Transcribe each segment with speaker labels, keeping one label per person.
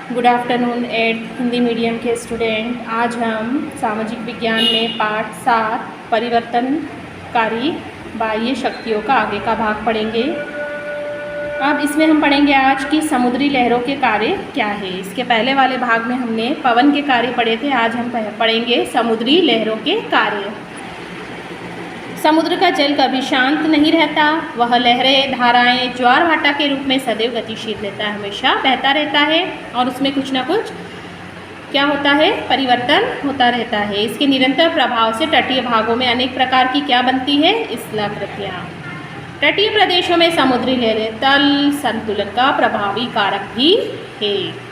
Speaker 1: Good afternoon at Hindi medium के student. आज हम सामाजिक विज्ञान में पाठ 7 परिवर्तनकारी बाह्य शक्तियों का आगे का भाग पढ़ेंगे। अब इसमें हम पढ़ेंगे आज की समुद्री लहरों के कार्य क्या है। इसके पहले वाले भाग में हमने पवन के कार्य पढ़े थे। आज हम पढ़ेंगे समुद्री लहरों के कार्य। समुद्र का जल कभी शांत नहीं रहता, वह लहरें, धाराएं, ज्वार भाटा के रूप में सदैव गतिशील रहता है, हमेशा बहता रहता है और उसमें कुछ ना कुछ क्या होता है, परिवर्तन होता रहता है। इसके निरंतर प्रभाव से तटीय भागों में अनेक प्रकार की क्या बनती है, स्थलाकृतियाँ। तटीय प्रदेशों में समुद्री लहरें तल संतुलन का प्रभावी कारक भी है।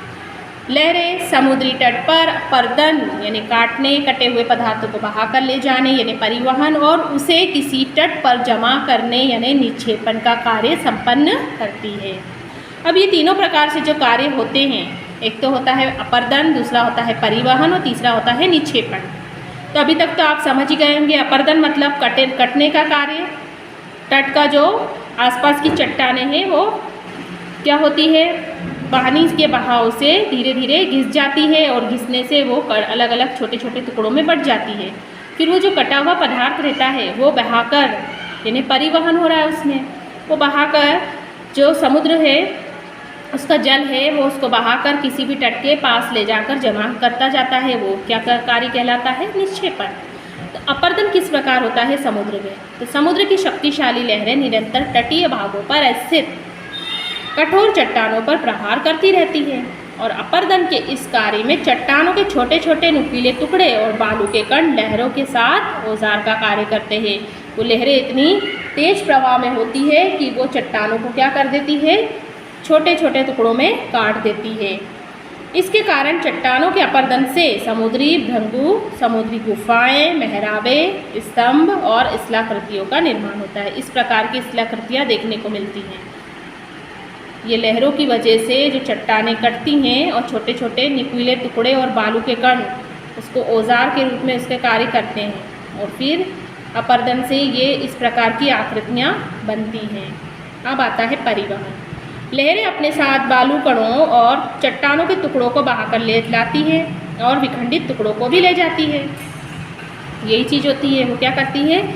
Speaker 1: लहरें समुद्री तट पर अपरदन यानी काटने, कटे हुए पदार्थों को बहाकर ले जाने यानी परिवहन और उसे किसी तट पर जमा करने यानी निक्षेपण का कार्य संपन्न करती है। अब ये तीनों प्रकार से जो कार्य होते हैं, एक तो होता है अपरदन, दूसरा होता है परिवहन और तीसरा होता है निक्षेपण। तो अभी तक तो आप समझ ही गए होंगे। अपरदन मतलब कटने का कार्य। तट का जो आसपास की चट्टानें हैं वो क्या होती है, पानी के बहाव से धीरे धीरे घिस जाती है और घिसने से वो अलग अलग छोटे छोटे टुकड़ों में बट जाती है। फिर वो जो कटा हुआ पदार्थ रहता है वो बहाकर यानी परिवहन हो रहा है, उसमें वो बहाकर जो समुद्र है उसका जल है वो उसको बहाकर किसी भी तट के पास ले जाकर जमा करता जाता है। वो क्या कार्य कहलाता है, निक्षेपण। तो अपरदन किस प्रकार होता है समुद्र में, तो समुद्र की शक्तिशाली लहरें निरंतर तटीय भागों पर स्थित कठोर चट्टानों पर प्रहार करती रहती है और अपरदन के इस कार्य में चट्टानों के छोटे छोटे नुकीले टुकड़े और बालू के कण लहरों के साथ औजार का कार्य करते हैं। वो लहरें इतनी तेज प्रवाह में होती है कि वो चट्टानों को क्या कर देती है, छोटे छोटे टुकड़ों में काट देती है। इसके कारण चट्टानों के अपरदन से समुद्री भृंगु, समुद्री गुफाएं, मेहराबे, स्तंभ और स्थलाकृतियों का निर्माण होता है। इस प्रकार की स्थलाकृतियाँ देखने को मिलती हैं। ये लहरों की वजह से जो चट्टानें कटती हैं और छोटे छोटे नुकीले टुकड़े और बालू के कण उसको औजार के रूप में उसके कार्य करते हैं और फिर अपरदन से ये इस प्रकार की आकृतियाँ बनती हैं। अब आता है परिवहन। लहरें अपने साथ बालू कणों और चट्टानों के टुकड़ों को बहाकर ले लाती है और विखंडित टुकड़ों को भी ले जाती है। यही चीज़ होती है, वो क्या करती है,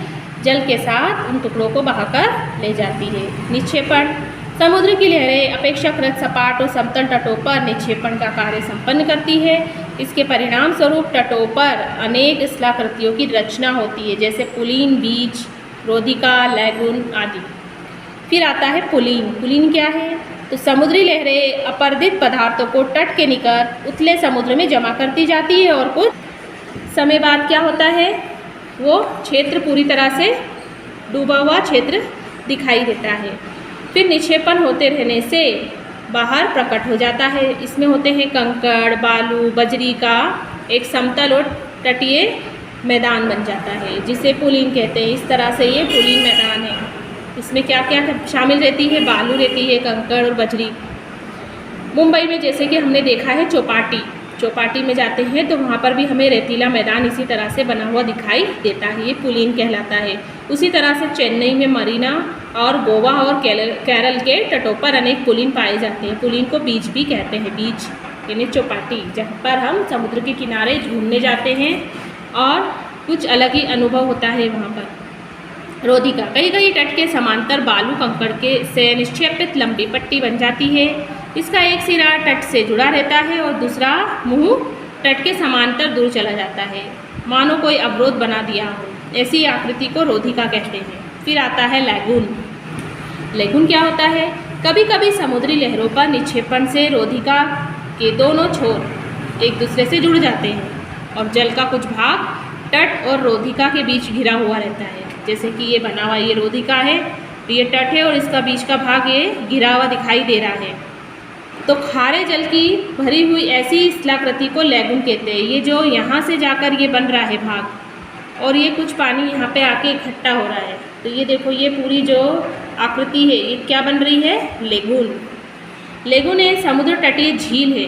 Speaker 1: जल के साथ उन टुकड़ों को बहाकर ले जाती है। निक्षेपण। समुद्र की लहरें अपेक्षाकृत सपाट और समतल तटों पर निक्षेपण का कार्य संपन्न करती है। इसके परिणाम स्वरूप तटों पर अनेक स्थलाकृतियों की रचना होती है, जैसे पुलीन, बीच, रोधिका, लैगून आदि। फिर आता है पुलीन। पुलीन क्या है, तो समुद्री लहरें अपरदित पदार्थों को तट के निकट उथले समुद्र में जमा करती जाती है और कुछ समय बाद क्या होता है, वो क्षेत्र पूरी तरह से डूबा हुआ क्षेत्र दिखाई देता है। फिर निक्षेपण होते रहने से बाहर प्रकट हो जाता है। इसमें होते हैं कंकड़, बालू, बजरी का एक समतल और तटीय मैदान बन जाता है, जिसे पुलीन कहते हैं। इस तरह से ये पुलीन मैदान है। इसमें क्या क्या शामिल रहती है, बालू रहती है, कंकड़ और बजरी। मुंबई में जैसे कि हमने देखा है चौपाटी में जाते हैं तो वहाँ पर भी हमें रेतीला मैदान इसी तरह से बना हुआ दिखाई देता है, ये पुलीन कहलाता है। उसी तरह से चेन्नई में मरीना और गोवा और केरल के तटों पर अनेक पुलीन पाए जाते हैं। पुलीन को बीच भी कहते हैं, बीच यानी चौपाटी, जहाँ पर हम समुद्र के किनारे घूमने जाते हैं और कुछ अलग ही अनुभव होता है वहाँ पर। रोधिका। कई कई तट के समांतर बालू कंकड़ के से निक्षेपित लंबी पट्टी बन जाती है। इसका एक सिरा तट से जुड़ा रहता है और दूसरा मुंह तट के समांतर दूर चला जाता है, मानो कोई अवरोध बना दिया हो। ऐसी आकृति को रोधिका कहते हैं। फिर आता है लैगून। लैगून क्या होता है, कभी कभी समुद्री लहरों पर निक्षेपण से रोधिका के दोनों छोर एक दूसरे से जुड़ जाते हैं और जल का कुछ भाग तट और रोधिका के बीच घिरा हुआ रहता है। जैसे कि ये बना हुआ ये रोधिका है, तो ये तट है और इसका बीच का भाग ये घिरा हुआ दिखाई दे रहा है। तो खारे जल की भरी हुई ऐसी स्थलाकृति को लैगून कहते हैं। ये जो यहाँ से जाकर ये बन रहा है भाग और ये कुछ पानी यहाँ पे आके इकट्ठा हो रहा है, तो ये देखो ये पूरी जो आकृति है ये क्या बन रही है, लेगून। लेगून एक समुद्र तटीय झील है।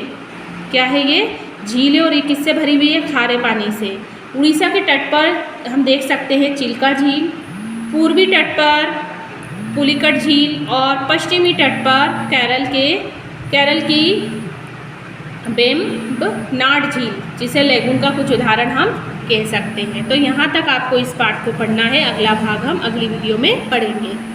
Speaker 1: क्या है ये, झील है और ये किससे भरी हुई है, खारे पानी से। उड़ीसा के तट पर हम देख सकते हैं चिल्का झील, पूर्वी तट पर पुलिकट झील और पश्चिमी तट पर केरल की बेम्बनाड झील, जिसे लेगून का कुछ उदाहरण हम कह सकते हैं। तो यहाँ तक आपको इस पाठ को पढ़ना है, अगला भाग हम अगली वीडियो में पढ़ेंगे।